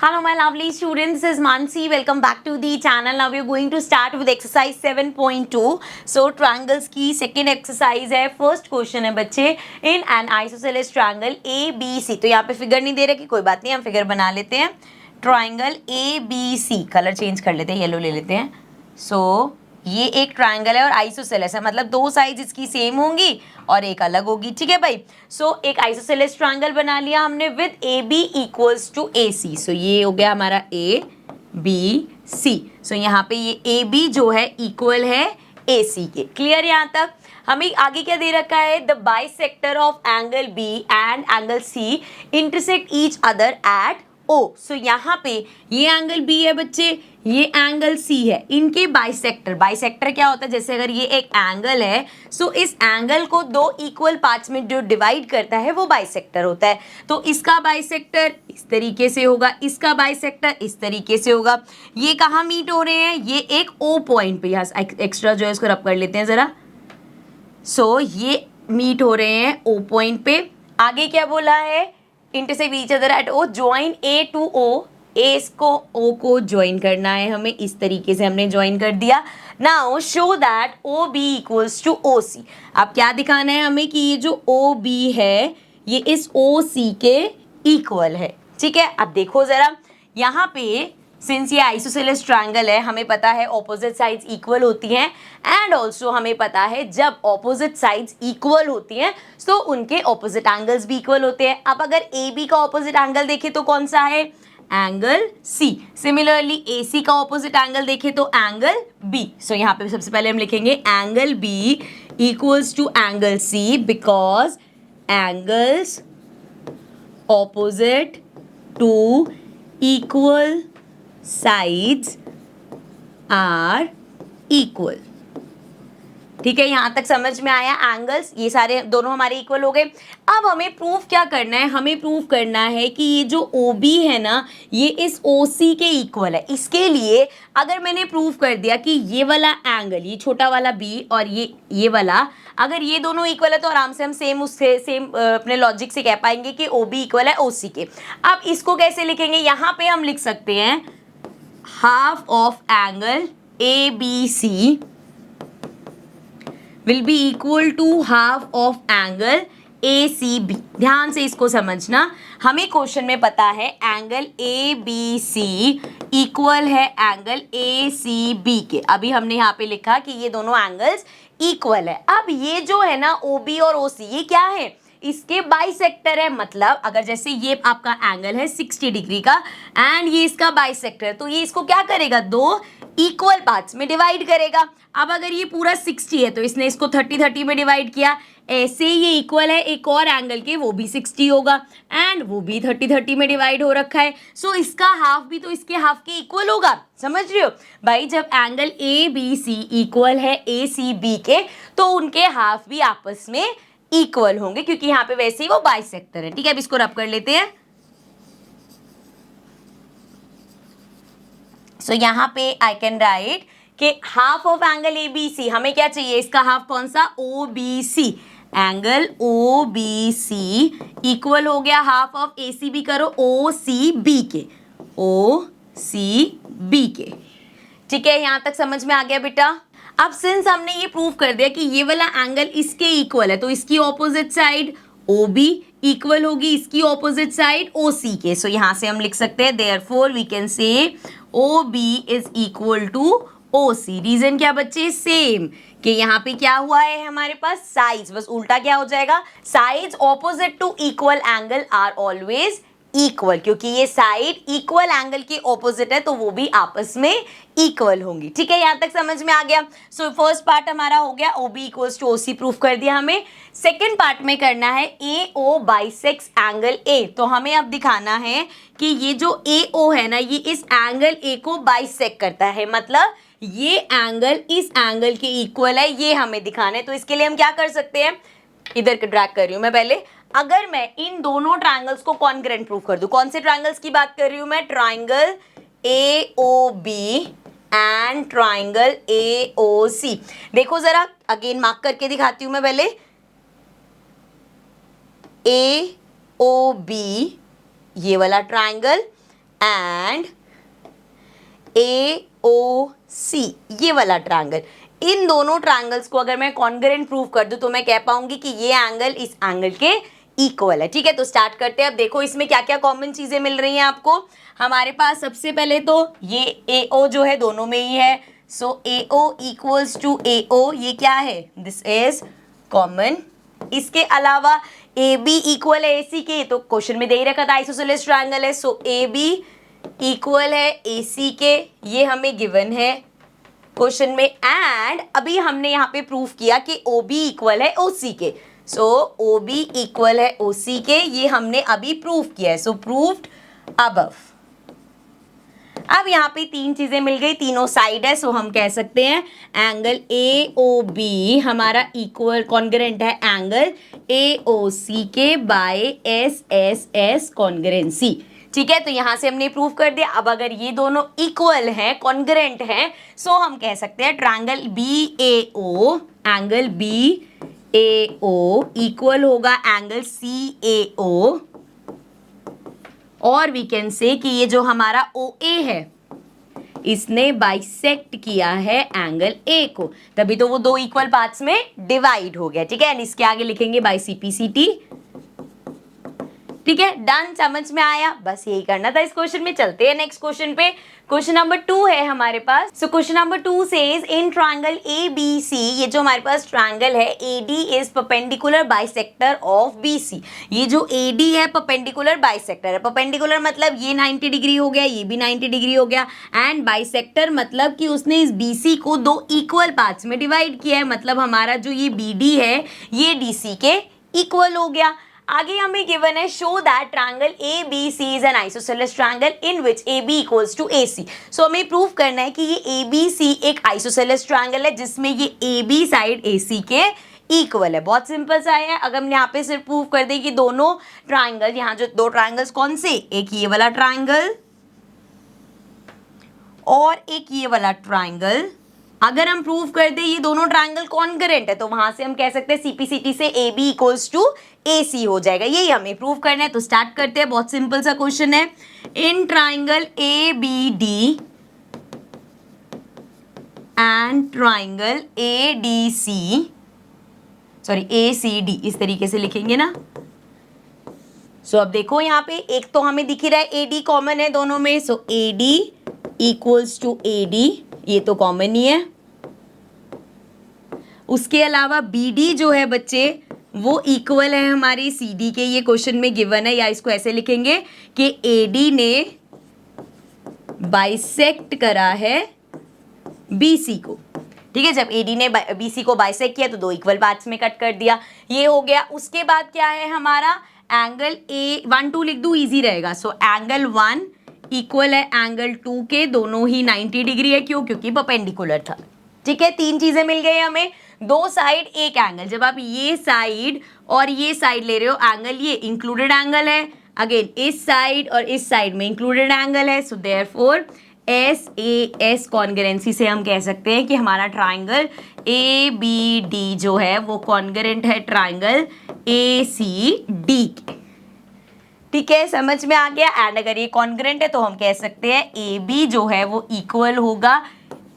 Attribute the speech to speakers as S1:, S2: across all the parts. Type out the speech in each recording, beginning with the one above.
S1: Hello my lovely students, this is Mansi. Welcome back to the channel. Now we are going to start with exercise 7.2. So triangles की second exercise है. First question है बच्चे, in an isosceles triangle ABC. तो यहाँ पे figure नहीं दे रहा कि कोई बात नहीं, हम फिगर बना लेते हैं. ट्राइंगल ABC, कलर चेंज कर लेते हैं, येलो ले लेते हैं. सो ये एक ट्राइंगल है और आइसोसेलेस है, मतलब दो साइड्स इसकी सेम होंगी और एक अलग होगी. ठीक है भाई. सो एक आइसोसेलेस ट्राइंगल बना लिया हमने with A B equals to A C. So ये हो गया हमारा ए बी सी. सो यहाँ पे ये ए बी जो है इक्वल है ए सी के. क्लियर यहाँ तक. हमें आगे क्या दे रखा है, the bisector of angle B and angle C intersect each other at O. So यहाँ पे ये एंगल बी है बच्चे, ये एंगल सी है, इनके बाइसेक्टर. बाइसेक्टर क्या होता है, जैसे अगर ये एक एंगल है, सो इस एंगल को दो इक्वल पार्ट्स में जो डिवाइड करता है वो बाइसेक्टर होता है. तो इसका बाइसेक्टर इस तरीके से होगा, इसका बाइसेक्टर इस तरीके से होगा. ये कहाँ मीट हो रहे हैं, ये एक ओ पॉइंट पे. यहाँ एक्स्ट्रा जो है इसको रब कर लेते हैं जरा. सो ये मीट हो रहे हैं ओ पॉइंट पे. आगे क्या बोला है, intersect each other at O, join A to O. A को ओ को ज्वाइन करना है हमें, इस तरीके से हमने ज्वाइन कर दिया. Now show that O B equals to O C. अब क्या दिखाना है हमें कि ये जो ओ बी है ये इस ओ सी के इक्वल है. ठीक है. अब देखो जरा यहाँ पे, सिंस ये आइसोसेलेस ट्रायंगल है, हमें पता है ऑपोजिट साइड्स इक्वल होती हैं एंड ऑल्सो हमें पता है जब ऑपोजिट साइड्स इक्वल होती हैं तो उनके ऑपोजिट एंगल्स भी इक्वल होते हैं. अब अगर ए बी का ऑपोजिट एंगल देखें तो कौन सा है, एंगल सी. सिमिलरली ए सी का ऑपोजिट एंगल देखें तो एंगल बी. सो यहाँ पे सबसे पहले हम लिखेंगे angle B equals to angle C because angles opposite to equal sides are equal. ठीक है. यहाँ तक समझ में आया. एंगल्स ये सारे दोनों हमारे इक्वल हो गए. अब हमें प्रूफ क्या करना है, हमें प्रूफ करना है कि ये जो OB है ना ये इस OC के इक्वल है. इसके लिए अगर मैंने प्रूफ कर दिया कि ये वाला एंगल, ये छोटा वाला B और ये वाला, अगर ये दोनों इक्वल है तो आराम से हम सेम अपने लॉजिक से कह पाएंगे कि OB इक्वल है OC के. अब इसको कैसे लिखेंगे, यहाँ पे हम लिख सकते हैं half of angle ABC will be equal to half of angle ACB. ध्यान से इसको समझना. हमें क्वेश्चन में पता है एंगल ABC इक्वल है एंगल ACB के. अभी हमने यहाँ पे लिखा कि ये दोनों एंगल्स इक्वल है. अब ये जो है ना OB और OC ये क्या है, इसके बाइसेक्टर है. मतलब अगर जैसे ये आपका एंगल है 60 डिग्री का एंड ये इसका बाइसेक्टर है तो ये इसको क्या करेगा, दो इक्वल पार्ट्स में डिवाइड करेगा. अब अगर ये पूरा 60 है तो इसने इसको 30-30 में डिवाइड किया. ऐसे ये इक्वल है एक और एंगल के, वो भी 60 होगा एंड वो भी 30-30 में डिवाइड हो रखा है. सो इसका हाफ भी तो इसके हाफ के इक्वल होगा. समझ रहे हो भाई, जब angle A B C equal है ए सी बी के तो उनके हाफ भी आपस में इक्वल होंगे क्योंकि यहाँ पे वैसे ही वो बाइसेक्टर है. ठीक है. अब इसको रब कर लेते हैं. सो यहाँ पे आई कैन राइट कि half of angle A B C, हमें क्या चाहिए, इसका हाफ कौन सा, O B C. Angle O B C equal हो गया half of A C B, करो ओ सी बी के, ओ सी बी के. ठीक है. यहाँ तक समझ में आ गया बेटा. अब सिंस हमने ये प्रूव कर दिया कि ये वाला एंगल इसके इक्वल है तो इसकी ऑपोजिट साइड OB इक्वल होगी इसकी ऑपोजिट साइड OC के. सो यहाँ से हम लिख सकते हैं therefore we can say OB is equal to OC. Reason क्या बच्चे, सेम, कि यहाँ पे क्या हुआ है हमारे पास, साइड्स. बस उल्टा क्या हो जाएगा, sides opposite to equal angle are always equal. क्योंकि ये साइड इक्वल एंगल के ऑपोजिट है तो वो भी आपस में इक्वल होंगी. ठीक है. यहाँ तक समझ में आ गया. सो फर्स्ट पार्ट हमारा हो गया, OB equals to OC proof कर दिया हमें. सेकंड पार्ट में करना है AO बाइसेक्स एंगल A. तो हमें अब दिखाना है कि ये जो AO है ना ये इस एंगल A को बाइसेक्ट करता है, मतलब ये एंगल इस एंगल के इक्वल है, ये हमें दिखाना है. तो इसके लिए हम क्या कर सकते हैं, इधर के ड्रैग कर रही हूं मैं पहले. अगर मैं इन दोनों ट्रायंगल्स को कॉन्ग्रुएंट प्रूफ कर दूं, कौन से ट्रायंगल्स की बात कर रही हूं मैं, triangle AOB and triangle AOC. देखो जरा अगेन मार्क करके दिखाती हूं मैं पहले. AOB ये वाला ट्रायंगल एंड AOC, ये वाला ट्रायंगल, इन दोनों ट्रायंगल्स को अगर मैं कॉन्ग्रुएंट प्रूव कर दूं तो मैं कह पाऊंगी कि ये एंगल इस एंगल के इक्वल है। ठीक है, तो स्टार्ट करते हैं। अब देखो इसमें क्या क्या कॉमन चीजें मिल रही हैं आपको। हमारे पास सबसे पहले तो ये AO जो है दोनों में ही है, सो AO इक्वल्स टू AO, ये क्या है, दिस इज कॉमन। इसके अलावा AB इक्वल है AC के, तो क्वेश्चन में दे ही रखा था आइसोसेलेस ट्रायंगल है, सो AB इक्वल है AC के, ये हमें गिवन है क्वेश्चन में। एंड अभी हमने यहाँ पे प्रूफ किया कि OB इक्वल है OC के, सो OB इक्वल है OC के, ये हमने अभी प्रूफ किया है, सो प्रूव्ड अबव। अब यहाँ पे तीन चीजें मिल गई, तीनों साइड है, सो हम कह सकते हैं एंगल AOB हमारा इक्वल कॉन्ग्रुएंट है एंगल AOC के बाय SSS कॉन्ग्रुएंसी। ठीक है, तो यहां से हमने प्रूव कर दिया। अब अगर ये दोनों इक्वल हैं, कॉन्ग्रुएंट हैं, सो हम कह सकते हैं triangle BAO, angle BAO equal होगा एंगल CAO, और वी कैन से कि ये जो हमारा OA है इसने बाइसेक्ट किया है एंगल A को, तभी तो वो दो इक्वल पार्ट्स में डिवाइड हो गया। ठीक है, इसके आगे लिखेंगे बाय CPCT। ठीक है, डन, समझ में आया, बस यही करना था इस क्वेश्चन में। चलते हैं नेक्स्ट क्वेश्चन पे। क्वेश्चन नंबर 2 है हमारे पास। So question number 2 says in triangle ABC, ये जो हमारे पास ट्रायंगल है AD is perpendicular bisector of BC। ये जो AD है परपेंडिकुलर बाइसेक्टर है। परपेंडिकुलर मतलब ये 90 डिग्री हो गया, ये भी 90 डिग्री हो गया, एंड बाइसेक्टर मतलब कि उसने इस BC को दो इक्वल पार्ट्स में डिवाइड किया है, मतलब हमारा जो ये BD है ये DC के इक्वल हो गया। आगे हमें गिवन है show that triangle ABC is an isosceles triangle in which AB equals to AC। So हमें प्रूव करना है कि ये ABC एक आइसोसेलेस ट्रायंगल है जिसमें ये AB साइड AC के इक्वल है। बहुत सिंपल सा है। अगर हम यहाँ पे सिर्फ प्रूव कर दें कि दोनों ट्रायंगल, यहाँ जो दो ट्रायंगल्स कौन से, एक ये वाला ट्रायंगल और एक ये वाला ट्रायंगल, अगर हम प्रूव कर दे ये दोनों ट्रायंगल कॉन्ग्रुएंट है तो वहां से हम कह सकते हैं CPCT से AB इक्वल्स टू AC हो जाएगा। यही हमें प्रूव करना है, तो स्टार्ट करते हैं। बहुत सिंपल सा क्वेश्चन है। In triangle ABD and triangle ACD, इस तरीके से लिखेंगे ना। सो अब देखो यहाँ पे एक तो हमें दिख ही रहा है AD कॉमन है दोनों में, सो AD इक्वल्स टू AD, ये तो कॉमन ही है। उसके अलावा BD जो है बच्चे वो इक्वल है हमारी CD के, ये क्वेश्चन में गिवन है, या इसको ऐसे लिखेंगे कि AD ने बाइसेक्ट करा है BC को। ठीक है, जब AD ने BC को बाइसेक्ट किया तो दो इक्वल पार्ट्स में कट कर दिया, ये हो गया। उसके बाद क्या है हमारा एंगल A1 2 लिख दूं, इजी रहेगा। सो एंगल 1 इक्वल है एंगल 2 के, दोनों ही 90 डिग्री है, क्यों, क्योंकि परपेंडिकुलर था। ठीक है, तीन चीजें मिल गई हमें, दो साइड एक एंगल। जब आप ये साइड और ये साइड ले रहे हो, एंगल ये इंक्लूडेड एंगल है, अगेन इस साइड और इस साइड में इंक्लूडेड एंगल है, सो देयरफॉर SAS कॉन्ग्रुएंसी से हम कह सकते हैं कि हमारा ट्रायंगल ABD जो है वो कॉन्ग्रुएंट है ट्रायंगल ACD के। ठीक है, समझ में आ गया। एंड अगर ये कॉन्ग्रुएंट है तो हम कह सकते हैं AB जो है वो इक्वल होगा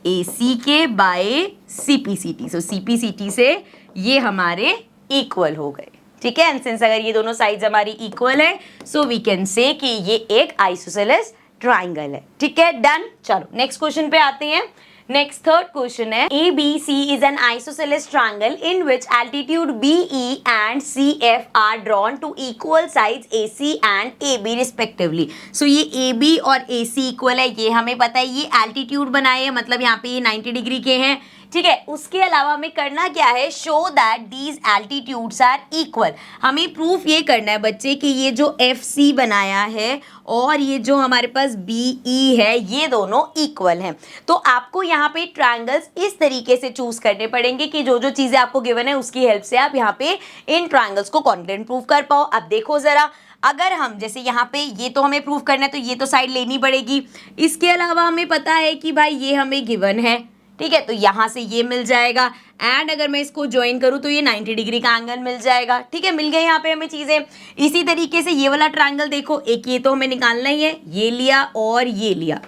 S1: AC के बाय CPCT। सो CPCT से ये हमारे इक्वल हो गए। ठीक है, एंड सिंस अगर ये दोनों साइड्स हमारी इक्वल है, सो वी कैन से कि ये एक आइसोसेलेस ट्रायंगल है। ठीक है, डन। चलो नेक्स्ट क्वेश्चन पे आते हैं। नेक्स्ट थर्ड क्वेश्चन है ABC is an isosceles triangle in which altitude BE and CF are drawn to equal sides AC and AB respectively। So ये AB और AC इक्वल है, ये हमें पता है। ये एल्टीट्यूड बनाए है, मतलब यहाँ पे ये 90 डिग्री के हैं। ठीक है, उसके अलावा हमें करना क्या है, show that these altitudes are equal. हमें प्रूफ ये करना है बच्चे कि ये जो FC बनाया है और ये जो हमारे पास BE है ये दोनों इक्वल हैं। तो आपको यहाँ पे ट्रायंगल्स इस तरीके से चूज करने पड़ेंगे कि जो जो चीजें आपको गिवन है उसकी हेल्प से आप यहाँ पे इन ट्रायंगल्स को कॉन्ग्रुएंट प्रूव कर पाओ। अब देखो जरा, अगर हम जैसे यहाँ पे ये तो हमें प्रूव करना है तो ये तो साइड लेनी पड़ेगी। इसके अलावा हमें पता है कि भाई ये हमें गिवन है, ठीक है, तो यहाँ से ये मिल जाएगा एंड अगर मैं इसको ज्वाइन करूँ तो ये 90 डिग्री का एंगल मिल जाएगा। ठीक है, मिल गए यहाँ पे हमें चीजें। इसी तरीके से ये वाला ट्रायंगल देखो, एक ये तो हमें निकालना ही है, ये लिया और ये लिया,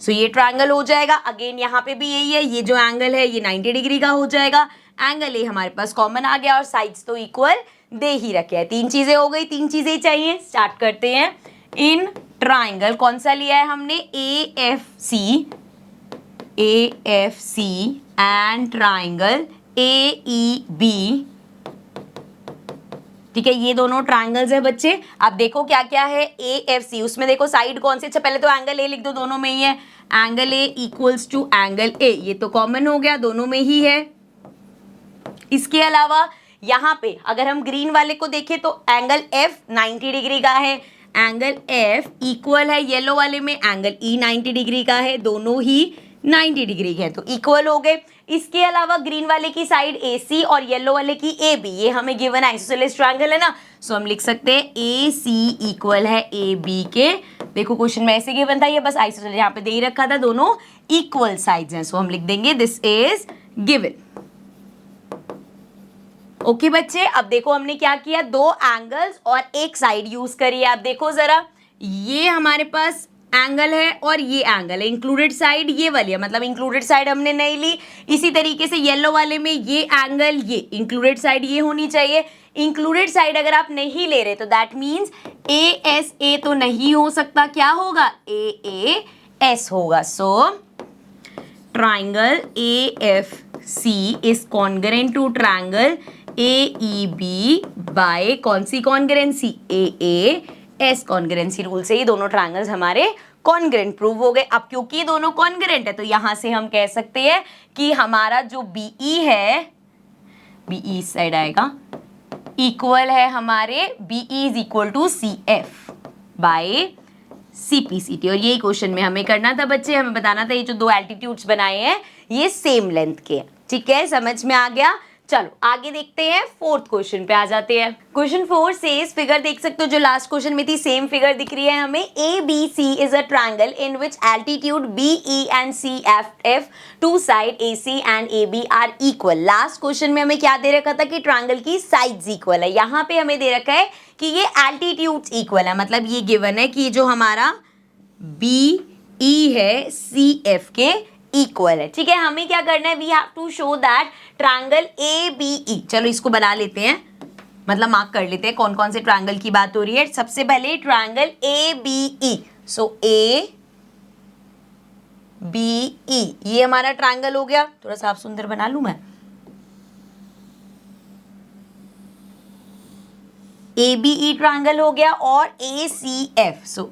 S1: सो ये ट्रायंगल हो जाएगा। अगेन यहाँ पे भी यही है, ये जो एंगल है ये 90 डिग्री का हो जाएगा। एंगल ए हमारे पास कॉमन आ गया और साइड्स तो इक्वल दे ही रखे हैं। तीन चीजें हो गई, तीन चीजें ही चाहिए। स्टार्ट करते हैं। इन ट्राइंगल कौन सा लिया है हमने, AFC एंड ट्राइंगल AEB। ठीक है, ये दोनों ट्राइंगल्स है बच्चे। अब देखो क्या क्या है, AFC उसमें देखो साइड कौन से, अच्छा पहले तो एंगल ए लिख दो, दोनों में ही है। Angle A equals to angle A, ये तो कॉमन हो गया, दोनों में ही है। इसके अलावा यहाँ पे अगर हम ग्रीन वाले को देखें तो एंगल F 90 डिग्री का है, एंगल F इक्वल है येलो वाले में एंगल E 90 डिग्री का है, दोनों ही 90 डिग्री के हैं तो इक्वल हो गए। इसके अलावा ग्रीन वाले की साइड AC और येलो वाले की AB, ये हमें गिवन आइसोसेलेस ट्रायंगल है ना, सो हम लिख सकते हैं AC इक्वल है AB के। देखो क्वेश्चन में ऐसे गिवन था, ये बस आइसोसेलेस यहाँ पे दे ही रखा था, दोनों इक्वल साइड्स हैं, सो हम लिख देंगे दिस इज गिवन। ओके बच्चे, अब देखो हमने क्या किया, दो एंगल्स और एक साइड यूज करी है। आप देखो जरा, ये हमारे पास एंगल है और ये एंगल है, इंक्लूडेड साइड ये वाली है, मतलब इंक्लूडेड साइड हमने नहीं ली। इसी तरीके से येलो वाले में ये एंगल, ये इंक्लूडेड साइड ये होनी चाहिए। इंक्लूडेड साइड अगर आप नहीं ले रहे तो दैट मीन्स ASA तो नहीं हो सकता, क्या होगा, AAS होगा। So triangle AFC is congruent to triangle AEB by कौन सी कॉन्ग्रेंसी, AAS कॉन्ग्रेंसी रूल से ये दोनों ट्रायंगल्स हमारे कॉन्ग्रेंट प्रूव हो गए। अब क्योंकि ये दोनों कॉन्ग्रेंट है तो यहां से हम कह सकते हैं कि हमारा जो BE है, BE इस साइड आएगा, इक्वल है हमारे BE is equal to CF by CPCT। और यही क्वेश्चन में हमें करना था बच्चे, हमें बताना था ये जो दो एल्टीट्यूड्स बनाए हैं ये सेम लेंथ के हैं। ठीक है, समझ में आ गया। चलो आगे देखते हैं, फोर्थ क्वेश्चन पे आ जाते हैं। क्वेश्चन 4 सेज, फिगर देख सकते हो जो लास्ट क्वेश्चन में थी सेम फिगर दिख रही है हमें। ABC is a triangle in which altitude BE and CF to side AC and AB are equal. Last question में हमें क्या दे रखा था कि ट्रायंगल की साइड्स इक्वल है, यहाँ पे हमें दे रखा है कि ये एल्टीट्यूड्स इक्वल है, मतलब ये गिवन है कि जो हमारा BE है CF के इक्वल है। ठीक है, हमें क्या करना है, we have to show that triangle ABE, चलो इसको बना लेते हैं, मतलब मार्क कर लेते हैं कौन कौन से ट्रायंगल की बात हो रही है। सबसे पहले ट्रायंगल ABE, सो ABE ये हमारा ट्रायंगल हो गया, थोड़ा साफ सुंदर बना लूं मैं। ABE ट्रायंगल हो गया और ACF, सो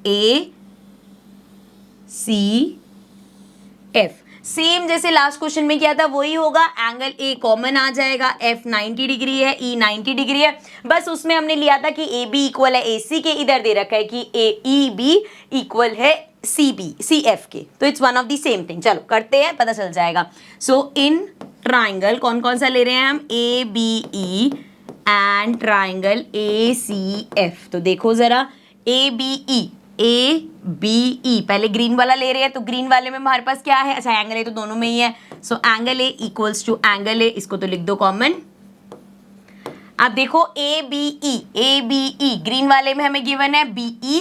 S1: ACF सेम जैसे लास्ट क्वेश्चन में किया था वही होगा। एंगल A कॉमन आ जाएगा, F 90 डिग्री है, E 90 डिग्री है, बस उसमें हमने लिया था कि AB इक्वल है AC के, इधर दे रखा है कि AEB इक्वल है CF के, तो it's one of the same thing. चलो करते हैं, पता चल जाएगा। सो इन ट्राइंगल कौन कौन सा ले रहे हैं हम, ABE एंड ट्राइंगल ACF। तो देखो जरा, ABE पहले ग्रीन वाला ले रहे हैं तो ग्रीन वाले में हमारे पास क्या है, अच्छा एंगल ए तो दोनों में ही है, so angle A equals to angle A, इसको तो लिख दो कॉमन। अब देखो ABE ग्रीन वाले में हमें गिवन है BE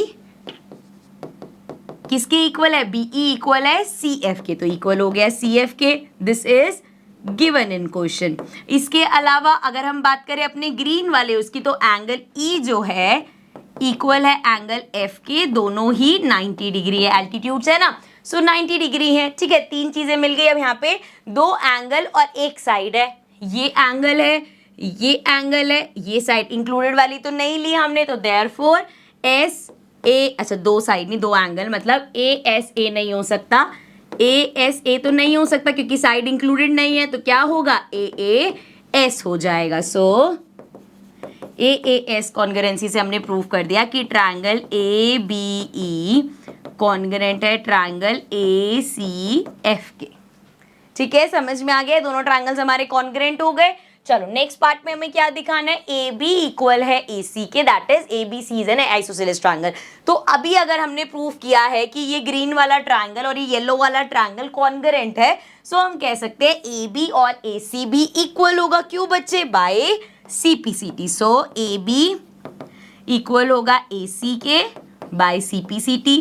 S1: किसके इक्वल है, BE इक्वल है CF के, तो इक्वल हो गया CF के, this is given in question. इसके अलावा अगर हम बात करें अपने ग्रीन वाले उसकी, तो एंगल E जो है इक्वल है एंगल F के, दोनों ही 90 डिग्री है, एल्टीट्यूड्स है ना, सो 90 डिग्री है। ठीक है, तीन चीजें मिल गई। अब यहाँ पे दो एंगल और एक साइड है, ये एंगल है, ये एंगल है, ये साइड इंक्लूडेड वाली तो नहीं ली हमने, तो देयरफॉर SA, अच्छा दो साइड नहीं दो एंगल, मतलब ASA नहीं हो सकता, ASA तो नहीं हो सकता क्योंकि साइड इंक्लूडेड नहीं है, तो क्या होगा, AAS हो जाएगा। सो AAS कॉन्ग्रेंसी से हमने प्रूव कर दिया कि ट्रायंगल ABE कॉन्ग्रेंट है ट्रायंगल ACF के। ठीक है, समझ में आ गया, दोनों ट्रायंगल्स हमारे कॉन्ग्रेंट हो गए। चलो नेक्स्ट पार्ट में हमें क्या दिखाना है, ए बी इक्वल है ए सी के, that is A B C is an isosceles triangle. तो अभी अगर हमने प्रूफ किया है कि ये ग्रीन वाला ट्रायंगल और ये येलो वाला ट्रायंगल कॉन्ग्रुएंट है, सो हम कह सकते हैं ए बी और ए सी भी इक्वल होगा। क्यों बच्चे, by CPCT. So A B equal होगा ए सी के बाय सीपीसीटी,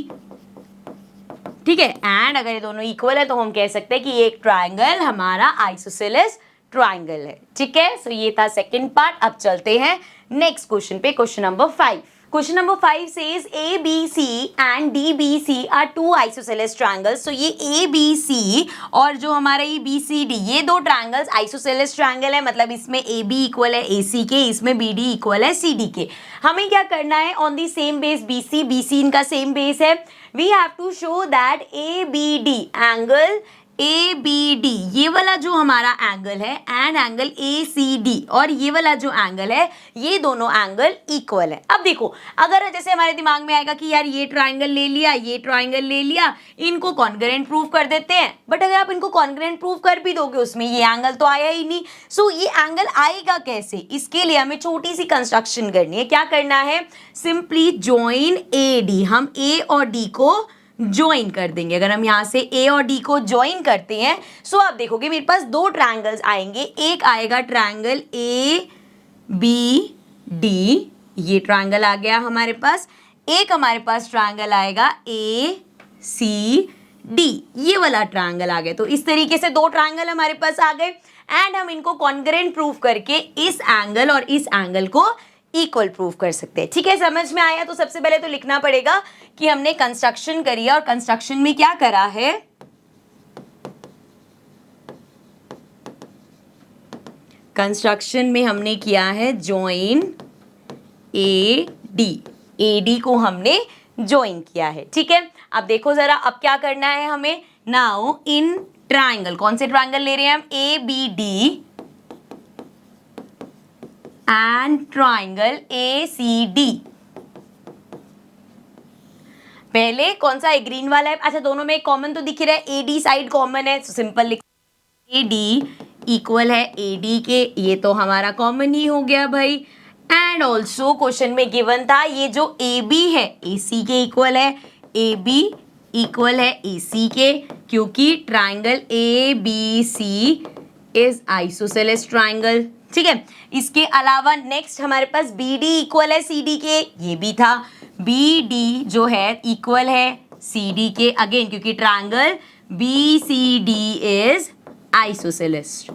S1: ठीक है। एंड अगर ये दोनों इक्वल है तो हम कह सकते हैं कि ये एक ट्रायंगल हमारा आइसोसेलेस ट्रायंगल है, ठीक है। सो ये था सेकंड पार्ट। अब चलते हैं नेक्स्ट क्वेश्चन पे, question number 5। Question number 5 says A B C and D B C are two isosceles triangles. तो ये ए बी सी और जो हमारा ये बी सी डी, ये दो ट्रायंगल्स आइसोसेलेस ट्रायंगल है, मतलब इसमें ए बी इक्वल है ए सी के, इसमें बी डी इक्वल है सी डी के। हमें क्या करना है, on the same base B C इनका सेम बेस है, we have to show that A B D angle A B D, ये वाला जो हमारा एंगल है and angle A C D और ये वाला जो एंगल है, ये दोनों एंगल इक्वल है। अब देखो, अगर जैसे हमारे दिमाग में आएगा कि यार ये ट्रायंगल ले लिया, ये ट्रायंगल ले लिया, इनको कॉन्ग्रुएंट प्रूव कर देते हैं। बट अगर आप इनको कॉन्ग्रुएंट प्रूव कर भी दोगे, उसमें ये एंगल तो आया ही नहीं। सो ये एंगल आएगा कैसे, इसके लिए हमें छोटी सी कंस्ट्रक्शन करनी है। क्या करना है, सिंपली ज्वाइन ए डी, हम ए और डी को ज्वाइन कर देंगे। अगर हम यहाँ से ए और डी को ज्वाइन करते हैं, सो आप देखोगे मेरे पास दो ट्रायंगल्स आएंगे। एक आएगा ट्रायंगल ए बी डी, ये ट्रायंगल आ गया हमारे पास। एक हमारे पास ट्रायंगल आएगा ए सी डी, ये वाला ट्रायंगल आ गया। तो इस तरीके से दो ट्रायंगल हमारे पास आ गए एंड हम इनको कॉन्ग्रुएंट प्रूव करके इस एंगल और इस एंगल को इक्वल प्रूव कर सकते हैं, ठीक है। समझ में आया? तो सबसे पहले तो लिखना पड़ेगा कि हमने कंस्ट्रक्शन करी है और कंस्ट्रक्शन में क्या करा है, कंस्ट्रक्शन में हमने किया है ज्वाइन ए डी को हमने ज्वाइन किया है, ठीक है। अब देखो जरा, अब क्या करना है हमें, नाउ इन ट्रायंगल, कौन से ट्रायंगल ले रहे हैं हम, A B D and triangle A C D. पहले कौन सा है, ग्रीन वाला है। अच्छा, दोनों में कॉमन तो दिख रहा है, ए डी साइड कॉमन है, तो सिंपल लिख ए डी इक्वल है ए डी के, ये तो हमारा कॉमन ही हो गया भाई। एंड ऑल्सो क्वेश्चन में गिवन था ये जो ए बी है ए सी के इक्वल है, ए बी इक्वल है ए सी के, क्योंकि triangle A B C is isosceles triangle, ठीक है। इसके अलावा नेक्स्ट हमारे पास बी डी इक्वल है सी डी के, ये भी था। बी डी जो है इक्वल है सी डी के, अगेन क्योंकि triangle B C D is isosceles,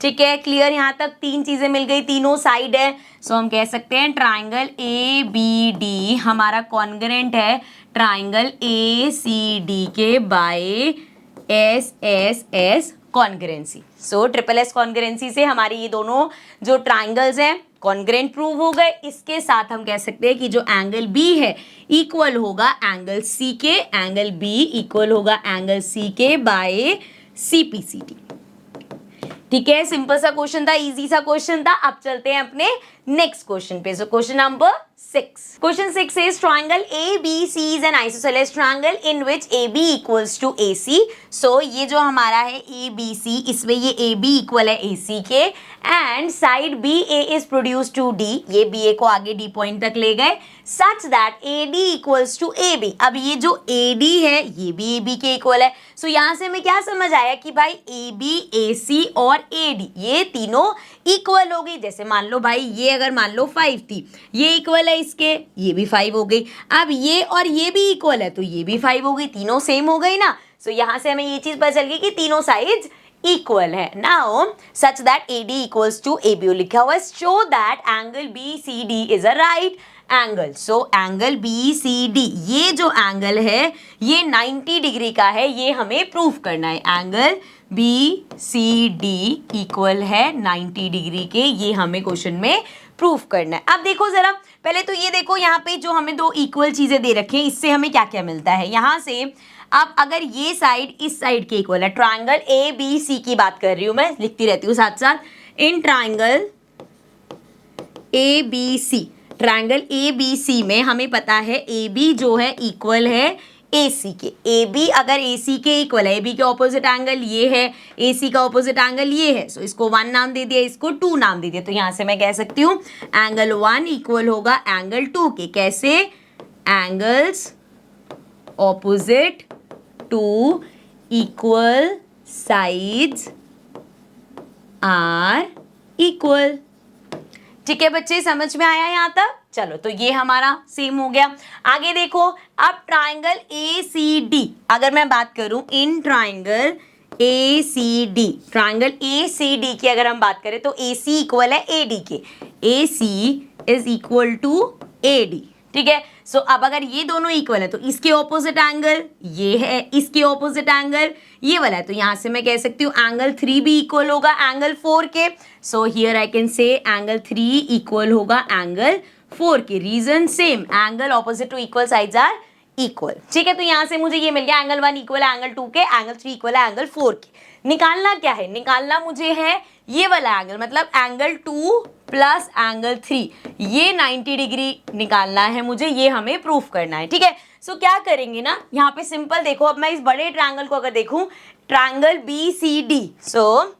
S1: ठीक है। क्लियर? यहाँ तक तीन चीजें मिल गई, तीनों साइड है। सो हम कह सकते हैं ट्रायंगल ए बी डी हमारा कॉन्ग्रुएंट है ट्रायंगल ए सी डी के by S S S congruency. So triple S congruency से हमारी ये दोनों जो ट्रायंगल्स हैं कॉन्ग्रुएंट प्रूव हो गए। इसके साथ हम कह सकते हैं कि जो एंगल बी है इक्वल होगा एंगल सी के, एंगल बी इक्वल होगा एंगल सी के बाय सीपीसीटी, ठीक है। सिंपल सा क्वेश्चन था, इजी सा क्वेश्चन था। अब चलते हैं अपने नेक्स्ट क्वेश्चन पे। सो question number 6. Question 6 is triangle ABC is an isosceles triangle in which AB equals to AC. So ये जो हमारा है ABC, इसमें ये AB इक्वल है AC के and side BA is produced to D, ये BA को आगे D पॉइंट तक ले गए such that AD equals to AB. अब ये जो AD है ये भी AB के इक्वल है। सो यहाँ से हमें क्या समझ आया कि भाई AB, AC और AD ये तीनों इक्वल हो गई। जैसे मान लो भाई ये अगर मान लो 5 थी, ये इक्वल है इसके, ये भी 5 हो गई। अब ये और ये भी इक्वल है तो ये भी 5 हो गई, तीनों सेम हो गई ना। सो यहाँ से हमें ये चीज पता चल गई कि तीनों साइड्स इक्वल है। Now such that AD equals to AB लिखा हुआ है, show that angle BCD is a right angle. So angle BCD ये जो एंगल है ये 90 डिग्री का है, ये हमें प्रूफ करना है। एंगल BCD इक्वल है 90 डिग्री के, ये हमें क्वेश्चन में प्रूफ करना है। अब देखो जरा, पहले तो ये देखो यहाँ पे जो हमें दो इक्वल चीजें दे रखी हैं, इससे हमें क्या क्या मिलता है। यहाँ से अब अगर ये साइड इस साइड के इक्वल है, ट्रायंगल ABC की बात कर रही हूँ मैं, लिखती रहती हूँ साथ साथ, इन ट्रायंगल ABC, ट्रायंगल ABC में हमें पता है AB जो है इक्वल है AC के, AB अगर AC के इक्वल है, AB के ऑपोजिट एंगल ये है, AC का ऑपोजिट एंगल ये है, सो इसको 1 नाम दे दिया, इसको 2 नाम दे दिया, तो यहाँ से मैं कह सकती हूँ एंगल 1 इक्वल होगा एंगल 2 के। कैसे? Angles opposite to equal sides are equal. ठीक है बच्चे, समझ में आया यहाँ तक? चलो, तो ये हमारा सेम हो गया। आगे देखो, अब ट्राइंगल ACD अगर मैं बात करूं, in triangle ACD, triangle ACD की अगर हम बात करें तो AC इक्वल है AD के, AC is equal to AD। ठीक है, सो अब अगर ये दोनों इक्वल है तो इसके ऑपोजिट एंगल ये है, इसके ऑपोजिट एंगल ये वाला है, तो यहां से मैं कह सकती हूँ एंगल 3 भी इक्वल होगा एंगल 4 के। So here I can say angle 3 equal होगा एंगल 4 के। Reason same, angle opposite to equal sides are equal. ठीक है, तो यहां से मुझे ये मिल गया एंगल 1 इक्वल है एंगल 2 के, एंगल 3 इक्वल है एंगल 4 के। निकालना क्या है? निकालना मुझे है ये वाला एंगल, मतलब एंगल 2 प्लस एंगल 3, ये 90 डिग्री निकालना है मुझे, ये हमें प्रूफ करना है। ठीक है, सो क्या करेंगे ना, यहाँ पे सिंपल देखो, अब मैं इस बड़े ट्रायंगल को अगर देखूं, ट्रायंगल BCD, सो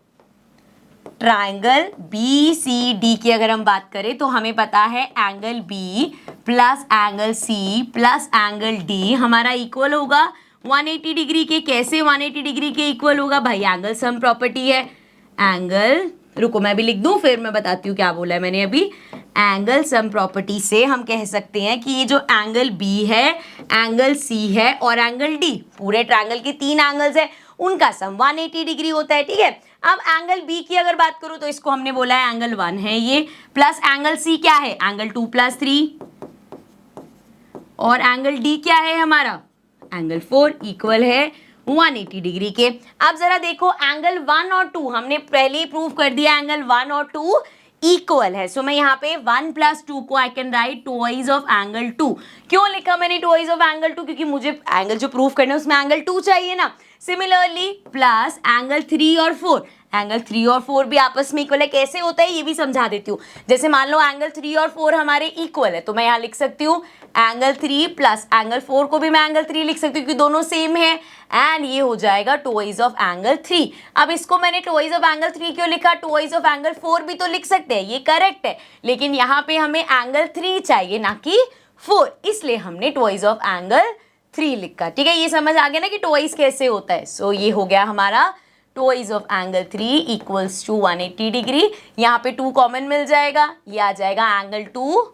S1: ट्रायंगल BCD की अगर हम बात करें तो हमें पता है angle B plus angle C plus angle D हमारा इक्वल होगा 180 डिग्री के। कैसे 180 डिग्री के इक्वल होगा भाई? एंगल सम प्रॉपर्टी है। एंगल, रुको मैं भी लिख दूं फिर मैं बताती हूँ क्या बोला है मैंने अभी। एंगल सम प्रॉपर्टी से हम कह सकते हैं कि ये जो एंगल B है, एंगल C है और एंगल D, पूरे ट्रायंगल के 3 एंगल्स है, उनका सम 180 डिग्री होता है। ठीक है, अब एंगल B की अगर बात करूं तो इसको हमने बोला है एंगल 1 है ये, प्लस एंगल C क्या है? एंगल 2 + 3, और एंगल D क्या है हमारा? एंगल 4 इक्वल है 180 डिग्री के। अब जरा देखो, एंगल 1 और 2 हमने पहले ही प्रूव कर दिया, एंगल 1 और 2 इक्वल है। सो मैं यहाँ पे 1 + 2 को आई can right twice of angle 2। क्यों लिखा मैंने ट्वाइस ऑफ एंगल 2? क्योंकि मुझे एंगल जो प्रूव करना है उसमें एंगल 2 चाहिए ना। सिमिलरली प्लस एंगल 3 और 4, एंगल 3 और 4 भी आपस में इक्वल है। कैसे होता है ये भी समझा देती हूँ। जैसे मान लो एंगल 3 और 4 हमारे इक्वल है, तो मैं यहाँ लिख सकती हूँ एंगल 3 प्लस एंगल 4 को भी मैं एंगल 3 लिख सकती हूँ क्योंकि दोनों सेम है, एंड ये हो जाएगा ट्वाइस ऑफ एंगल 3। अब इसको मैंने ट्वाइस ऑफ एंगल 3 क्यों लिखा? ट्वाइस ऑफ एंगल 4 भी तो लिख सकते हैं, ये करेक्ट है, लेकिन यहाँ पे हमें एंगल 3 चाहिए ना कि 4, इसलिए हमने ट्वाइस ऑफ एंगल 3 लिखा। ठीक है, ये समझ आ गया ना कि ट्वाइस कैसे होता है। सो ये हो गया हमारा twice of angle 3 equals to 180 degree. यहाँ पे 2 कॉमन मिल जाएगा, ये आ जाएगा angle 2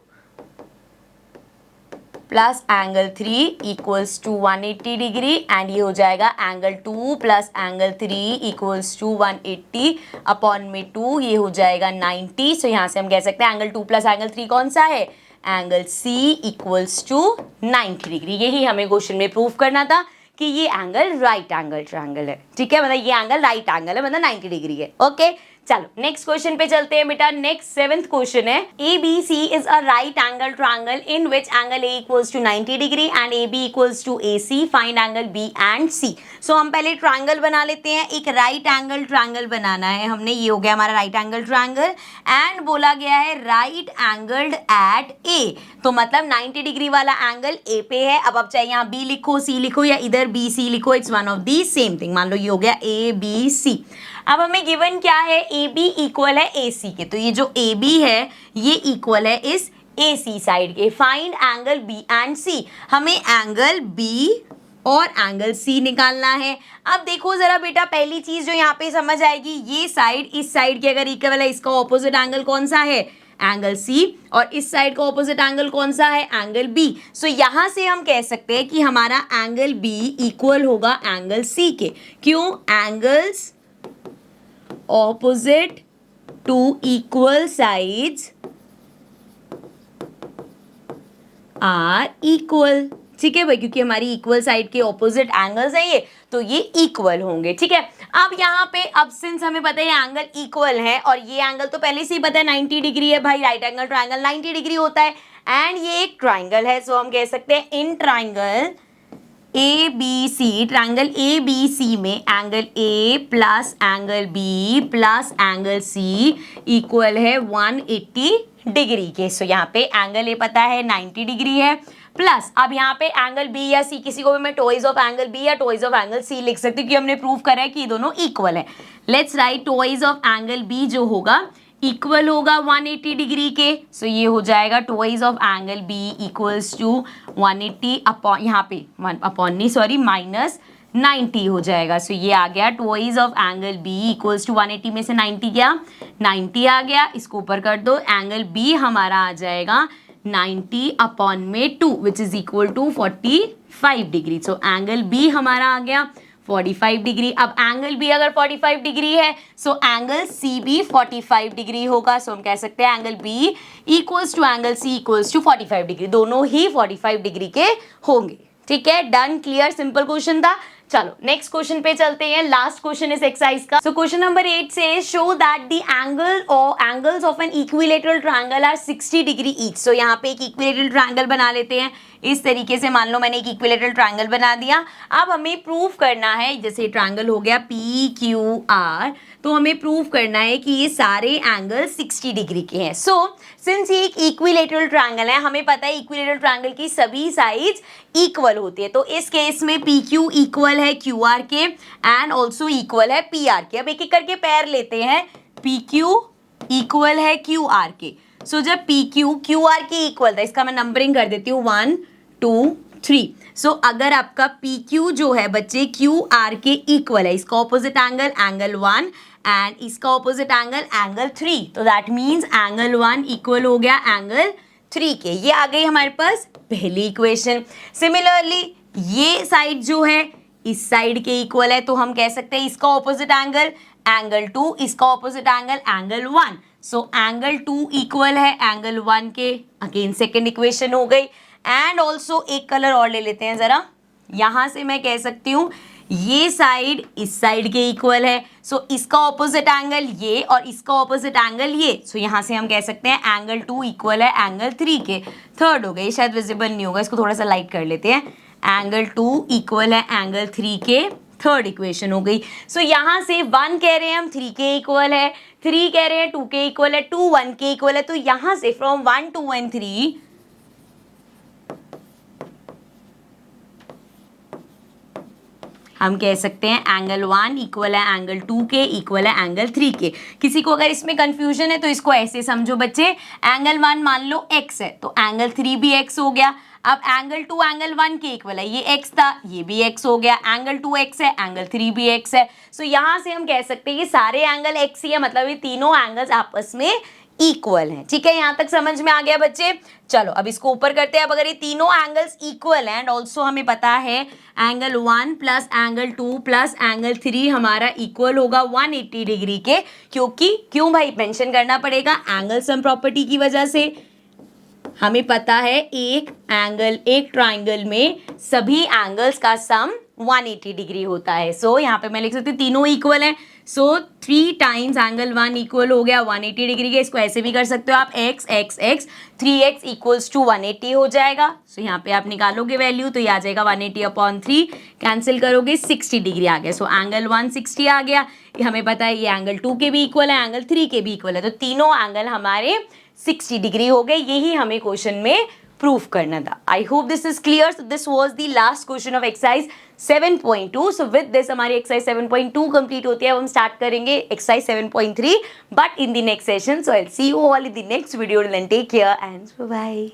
S1: plus angle 3 equals to 180 degree, and ये हो जाएगा angle 2 plus angle 3 equals to 180 upon में 2, ये हो जाएगा 90। सो यहाँ से हम कह सकते हैं एंगल 2 प्लस एंगल 3 कौन सा है? Angle C equals to 90 degree. यही हमें क्वेश्चन में प्रूफ करना था कि ये एंगल राइट एंगल ट्रायंगल है। ठीक है, मतलब ये एंगल राइट एंगल है, मतलब 90 डिग्री है। ओके, चलो नेक्स्ट क्वेश्चन पे चलते हैं बेटा। नेक्स्ट 7th क्वेश्चन है, ABC is a right angle triangle in which angle A equals to 90 degree and AB equals to AC, find angle B and C। So हम पहले triangle बना लेते हैं, एक राइट एंगल ट्रायंगल बनाना है हमने, ये हो गया हमारा राइट एंगल ट्रायंगल, एंड बोला गया है राइट एंगल्ड एट A, तो मतलब 90 डिग्री वाला एंगल A पे है। अब चाहे यहाँ B लिखो, C लिखो या इधर BC लिखो, it's one of the same thing. मान लो ये हो गया ABC। अब हमें गिवन क्या है? AB इक्वल है AC के, तो ये जो AB है ये इक्वल है इस AC साइड के। Find angle B and C, हमें एंगल B और एंगल C निकालना है। अब देखो जरा बेटा, पहली चीज जो यहाँ पे समझ आएगी, ये साइड इस साइड के अगर इक्वल है, इसका ऑपोजिट एंगल कौन सा है? एंगल C, और इस साइड का ऑपोजिट एंगल कौन सा है? Angle B। सो यहाँ से हम कह सकते हैं कि हमारा एंगल B इक्वल होगा एंगल C के। क्यों? Angles opposite to equal sides are equal। ठीक है भाई, क्योंकि हमारी इक्वल साइड के ऑपोजिट एंगल्स है ये, तो ये इक्वल होंगे। ठीक है, अब यहाँ पे अब सिंस हमें पता है एंगल इक्वल है और ये एंगल तो पहले से ही पता है 90 डिग्री है भाई, राइट एंगल ट्रायंगल 90 डिग्री होता है, एंड ये एक ट्रायंगल है। सो हम कह सकते हैं इन ट्रायंगल ABC, ट्रायंगल ABC में angle A plus angle B plus angle C equal है 180 डिग्री के। सो यहाँ पे एंगल A पता है 90 डिग्री है, प्लस अब यहाँ पे एंगल बी या सी, किसी को भी मैं टॉइज ऑफ एंगल बी या टॉइज ऑफ एंगल सी लिख सकती हूँ क्योंकि हमने प्रूव करा है कि ये दोनों इक्वल है। Let's write twice of angle B जो होगा इक्वल होगा 180 डिग्री के। सो ये हो जाएगा twice of angle B equals to 180 upon, यहाँ पे अपॉन नहीं सॉरी माइनस 90 हो जाएगा। सो ये आ गया twice of angle B equals to 180 में से 90 गया, 90 आ गया, इसको ऊपर कर दो, एंगल बी हमारा आ जाएगा 90 अपॉन में 2 which is equal to 45 degree. So angle B हमारा आ गया 45 डिग्री। अब एंगल बी अगर 45 डिग्री है सो एंगल सी भी 45 डिग्री होगा। सो हम कह सकते हैं angle B equals to angle C equals to 45 degree, दोनों ही 45 डिग्री के होंगे। ठीक है, डन, क्लियर, सिंपल क्वेश्चन था। चलो नेक्स्ट क्वेश्चन पे चलते हैं, लास्ट क्वेश्चन इस एक्सरसाइज का। सो क्वेश्चन नंबर 8 से show that the angles of an equilateral triangle are 60 degree each. So यहाँ पे एक इक्विलेटरल ट्रायंगल बना लेते हैं इस तरीके से। मान लो मैंने एक इक्विलेटरल ट्रायंगल बना दिया। अब हमें प्रूव करना है, जैसे ट्रायंगल हो गया पी क्यू आर, तो हमें प्रूव करना है कि ये सारे एंगल 60 डिग्री के हैं। सो सिंस ये एक इक्विलेटरल ट्रायंगल है, हमें पता है इक्विलेटरल ट्रायंगल की सभी साइड्स इक्वल होती है, तो इस केस में पी क्यू इक्वल है क्यू आर के एंड ऑल्सो इक्वल है पी आर के। अब एक एक करके पैर लेते हैं, पी क्यू इक्वल है क्यू आर के। सो जब पी क्यू क्यू आर के इक्वल था, इसका मैं नंबरिंग कर देती हूँ 1 2 3। सो अगर आपका पी क्यू जो है बच्चे क्यू आर के इक्वल है, इसका ऑपोजिट एंगल एंगल 1 एंड इसका ऑपोजिट एंगल एंगल 3, तो दैट मीन्स एंगल 1 इक्वल हो गया एंगल 3 के। ये आ गई हमारे पास पहली इक्वेशन। सिमिलरली ये साइड जो है इस साइड के इक्वल है, तो हम कह सकते हैं इसका ऑपोजिट एंगल एंगल 2, इसका opposite angle angle 1। So angle 2 equal है एंगल 1 के। अगेन सेकेंड इक्वेशन हो गई। एंड ऑल्सो एक कलर और ले लेते हैं जरा, यहां से मैं कह सकती हूँ ये साइड इस साइड के इक्वल है। सो इसका ऑपोजिट एंगल ये और इसका ऑपोजिट एंगल ये। सो यहां से हम कह सकते हैं एंगल 2 इक्वल है एंगल 3 के। थर्ड हो गई, शायद विजिबल नहीं होगा, इसको थोड़ा सा लाइट कर लेते हैं। एंगल 2 इक्वल है एंगल 3 के, थर्ड इक्वेशन हो गई। सो यहां से 1 कह रहे हैं हम 3 के इक्वल है, 3 कह रहे हैं 2 के इक्वल है, 2 1 के इक्वल है। तो यहां से फ्रॉम 1 2 एंड 3 हम कह सकते हैं एंगल 1 इक्वल है एंगल 2 के इक्वल है एंगल 3 के। किसी को अगर इसमें कंफ्यूजन है तो इसको ऐसे समझो बच्चे, एंगल 1 मान लो x है तो एंगल 3 भी x हो गया। अब एंगल 2 एंगल 1 के इक्वल है, ये x था ये भी x हो गया, एंगल 2 x है एंगल 3 भी x है। सो यहाँ से हम कह सकते हैं ये सारे एंगल x ही है, मतलब ये तीनों एंगल्स आपस में इक्वल हैं। ठीक है, यहाँ तक समझ में आ गया बच्चे। चलो अब इसको ऊपर करते हैं। अब अगर ये तीनों एंगल्स इक्वल हैं एंड ऑल्सो हमें पता है angle 1 plus angle 2 plus angle 3 हमारा इक्वल होगा 180 डिग्री के, क्योंकि क्यों भाई मेंशन करना पड़ेगा, एंगल सम प्रॉपर्टी की वजह से। हमें पता है एक ट्राइंगल में सभी एंगल्स का सम 180 डिग्री होता है। सो यहाँ पे मैं लिख सकती हूँ तीनों इक्वल हैं। सो 3 टाइम्स एंगल 1 इक्वल हो गया 180 डिग्री के। इसको ऐसे भी कर सकते हो आप, x x x 3x equals to 180 हो जाएगा। सो यहाँ पे आप निकालोगे वैल्यू तो ये आ जाएगा 180 अपॉन 3, कैंसिल करोगे 60 डिग्री आ गया। सो एंगल 1 60 आ गया। ये हमें पता है ये एंगल 2 के भी इक्वल है, एंगल 3 के भी इक्वल है, तो तीनों एंगल हमारे 60 डिग्री हो गए। यही हमें क्वेश्चन में प्रूफ करना था। I hope this is clear. So this was the last question of exercise 7.2। सो विद दिस हमारी एक्सरसाइज 7.2 कंप्लीट होती है। अब हम स्टार्ट करेंगे exercise 7.3 but in the next session. So I will see you all in the next video. Take care and bye.